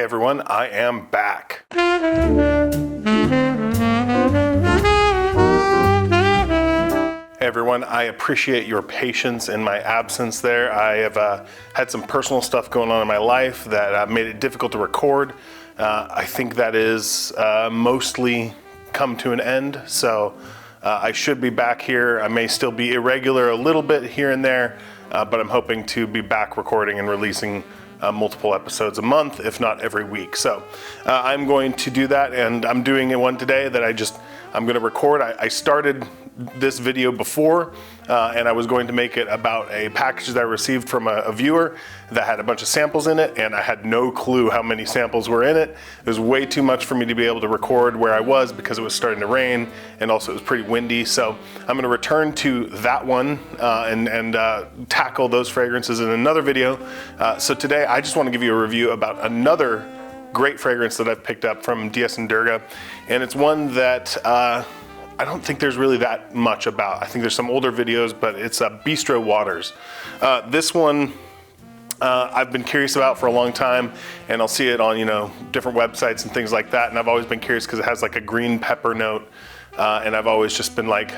everyone, I am back. Hey everyone, I appreciate your patience in my absence there. I have had some personal stuff going on in my life that made it difficult to record. I think that is mostly come to an end, so I should be back here. I may still be irregular a little bit here and there, but I'm hoping to be back recording and releasing multiple episodes a month, if not every week. So I'm going to do that, and I'm doing one today that I'm going to record. I started this video before, and I was going to make it about a package that I received from a viewer that had a bunch of samples in it, and I had no clue how many samples were in it. It was way too much for me to be able to record where I was because it was starting to rain, and also it was pretty windy. So I'm going to return to that one and tackle those fragrances in another video. So today I just want to give you a review about another great fragrance that I've picked up from DS&DURGA, and it's one that I don't think there's really that much about. I think there's some older videos, but it's Bistro Waters. This one I've been curious about for a long time, and I'll see it on different websites and things like that, and I've always been curious because it has like a green pepper note, and I've always just been like,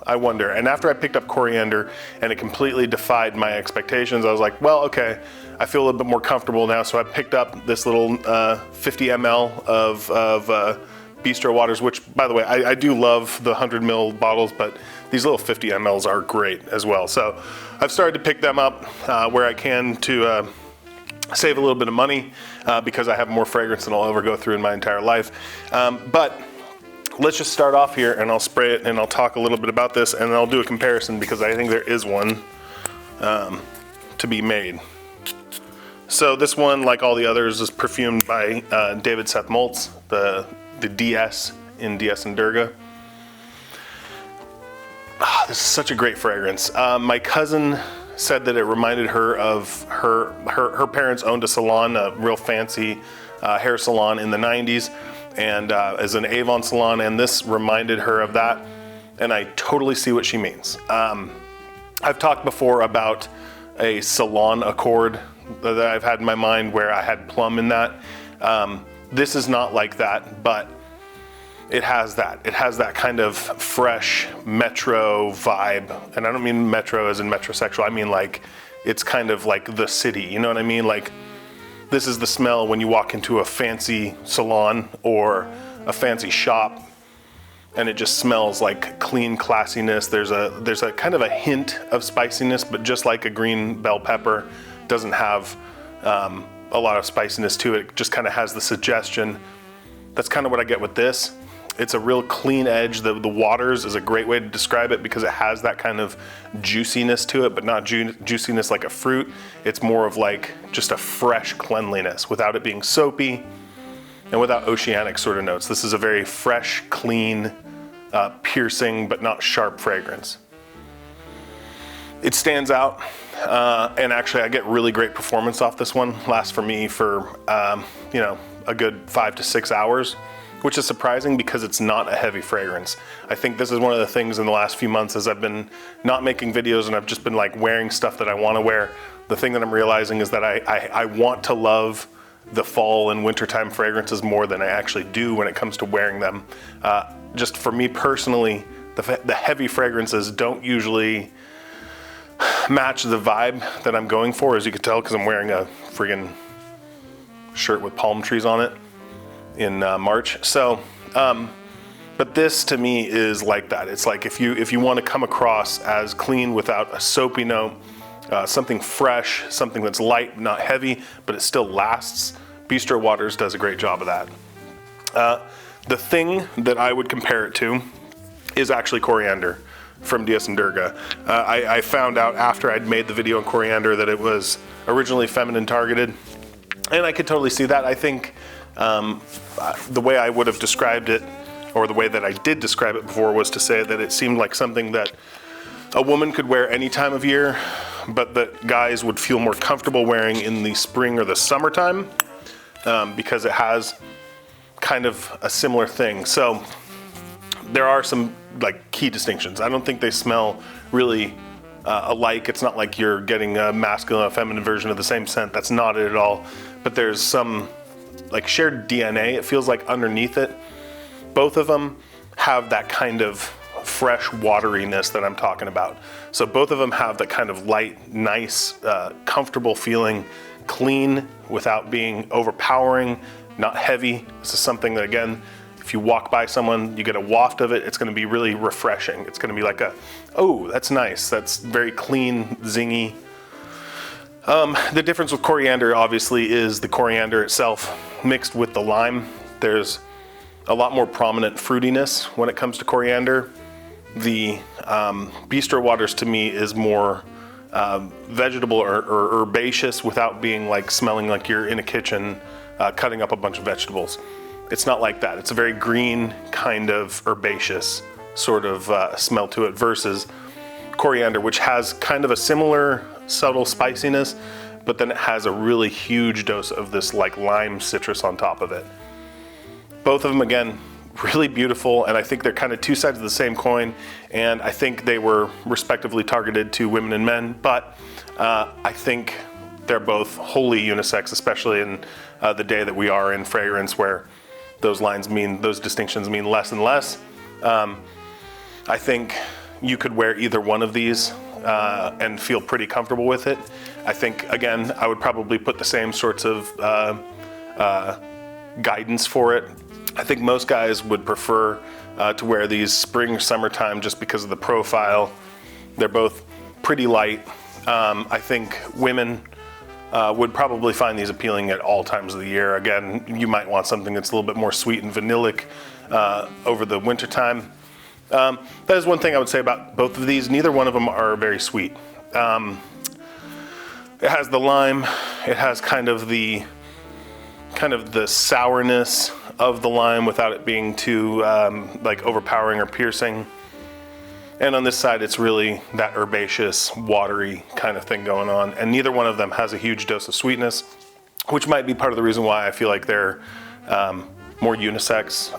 I wonder. And after I picked up Coriander and it completely defied my expectations, I was like, well, okay, I feel a little bit more comfortable now, so I picked up this little 50 ml of Bistro Waters, which, by the way, I do love the 100 ml bottles, but these little 50 mLs are great as well. So I've started to pick them up where I can to save a little bit of money because I have more fragrance than I'll ever go through in my entire life. But let's just start off here, and I'll spray it, and I'll talk a little bit about this, and I'll do a comparison because I think there is one to be made. So this one, like all the others, is perfumed by David Seth Moltz, the DS in DS&DURGA. This is such a great fragrance. My cousin said that it reminded her of her parents owned a salon, a real fancy hair salon in the 90s, and as an Avon salon, and this reminded her of that, and I totally see what she means. I've talked before about a salon accord that I've had in my mind where I had plum in that. This is not like that, but it has that. It has that kind of fresh metro vibe. And I don't mean metro as in metrosexual. I mean like, it's kind of like the city, you know what I mean? Like, this is the smell when you walk into a fancy salon or a fancy shop, and it just smells like clean classiness. There's a kind of a hint of spiciness, but just like a green bell pepper, doesn't have a lot of spiciness to it. It just kind of has the suggestion. That's kind of what I get with this. It's a real clean edge. The Waters is a great way to describe it because it has that kind of juiciness to it, but not juiciness like a fruit. It's more of like just a fresh cleanliness without it being soapy and without oceanic sort of notes. This is a very fresh, clean, piercing, but not sharp fragrance. It stands out, and actually I get really great performance off this one. Lasts for me for a good 5 to 6 hours, which is surprising because it's not a heavy fragrance. I think this is one of the things in the last few months as I've been not making videos and I've just been like wearing stuff that I want to wear. The thing that I'm realizing is that I want to love the fall and wintertime fragrances more than I actually do when it comes to wearing them. Just for me personally, the heavy fragrances don't usually match the vibe that I'm going for, as you can tell, because I'm wearing a friggin' shirt with palm trees on it in March. So, but this to me is like that. It's like if you want to come across as clean without a soapy note, something fresh, something that's light, not heavy, but it still lasts, Bistro Waters does a great job of that. The thing that I would compare it to is actually Coriander from DS&DURGA. I found out after I'd made the video on Coriander that it was originally feminine targeted, and I could totally see that. I think the way I would have described it, or the way that I did describe it before, was to say that it seemed like something that a woman could wear any time of year, but that guys would feel more comfortable wearing in the spring or the summertime, because it has kind of a similar thing. So there are some like key distinctions. I don't think they smell really alike. It's not like you're getting a masculine or feminine version of the same scent. That's not it at all. But there's some like shared DNA, it feels like, underneath it. Both of them have that kind of fresh wateriness that I'm talking about. So both of them have that kind of light, nice, comfortable feeling, clean without being overpowering, not heavy. This is something that, again, if you walk by someone, you get a waft of it, it's gonna be really refreshing. It's gonna be like oh, that's nice. That's very clean, zingy. The difference with Coriander, obviously, is the Coriander itself mixed with the lime. There's a lot more prominent fruitiness when it comes to Coriander. The Bistro waters, to me, is more vegetable or herbaceous without being like smelling like you're in a kitchen cutting up a bunch of vegetables. It's not like that. It's a very green, kind of herbaceous sort of smell to it versus Coriander, which has kind of a similar subtle spiciness, but then it has a really huge dose of this like lime citrus on top of it. Both of them, again, really beautiful, and I think they're kind of two sides of the same coin, and I think they were respectively targeted to women and men, but I think they're both wholly unisex, especially in the day that we are in fragrance, where those distinctions mean less and less. I think you could wear either one of these and feel pretty comfortable with it. I think, again, I would probably put the same sorts of guidance for it. I think most guys would prefer to wear these spring, summertime, just because of the profile. They're both pretty light. I think women would probably find these appealing at all times of the year. Again, you might want something that's a little bit more sweet and vanillic over the winter time. That is one thing I would say about both of these. Neither one of them are very sweet. It has the lime. It has kind of the sourness of the lime without it being too like overpowering or piercing. And on this side, it's really that herbaceous, watery kind of thing going on. And neither one of them has a huge dose of sweetness, which might be part of the reason why I feel like they're more unisex.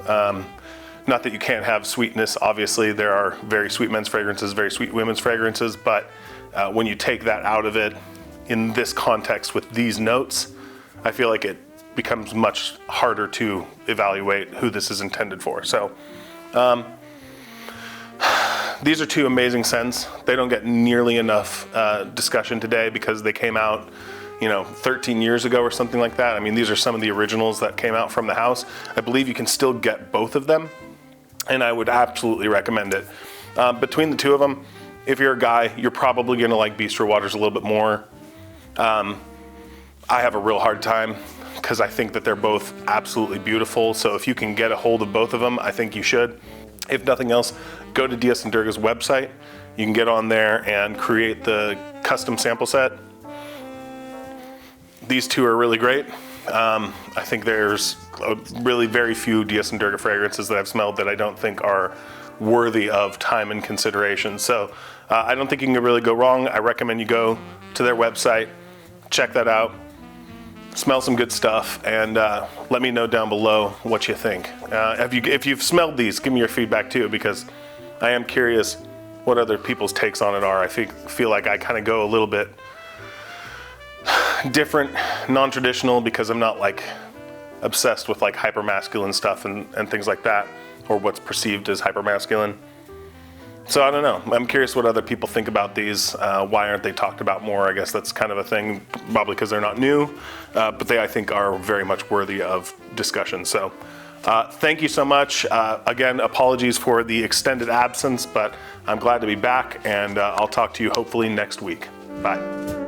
Not that you can't have sweetness. Obviously, there are very sweet men's fragrances, very sweet women's fragrances, but when you take that out of it in this context with these notes, I feel like it becomes much harder to evaluate who this is intended for. So these are two amazing scents. They don't get nearly enough discussion today because they came out 13 years ago or something like that. I mean, these are some of the originals that came out from the house. I believe you can still get both of them, and I would absolutely recommend it. Between the two of them, if you're a guy, you're probably gonna like Bistro waters a little bit more. I have a real hard time because I think that they're both absolutely beautiful. So if you can get a hold of both of them, I think you should. If nothing else, go to DS&DURGA's website. You can get on there and create the custom sample set. These two are really great. I think there's really very few DS&DURGA fragrances that I've smelled that I don't think are worthy of time and consideration. So I don't think you can really go wrong. I recommend you go to their website, check that out, smell some good stuff, and let me know down below what you think. If you've smelled these, give me your feedback too, because I am curious what other people's takes on it are. I feel like I kind of go a little bit different, non-traditional, because I'm not like obsessed with like hyper-masculine stuff and things like that, or what's perceived as hyper-masculine. So I don't know. I'm curious what other people think about these. Why aren't they talked about more? I guess that's kind of a thing, probably because they're not new, but they, I think, are very much worthy of discussion. So thank you so much. Again, apologies for the extended absence, but I'm glad to be back, and I'll talk to you hopefully next week. Bye.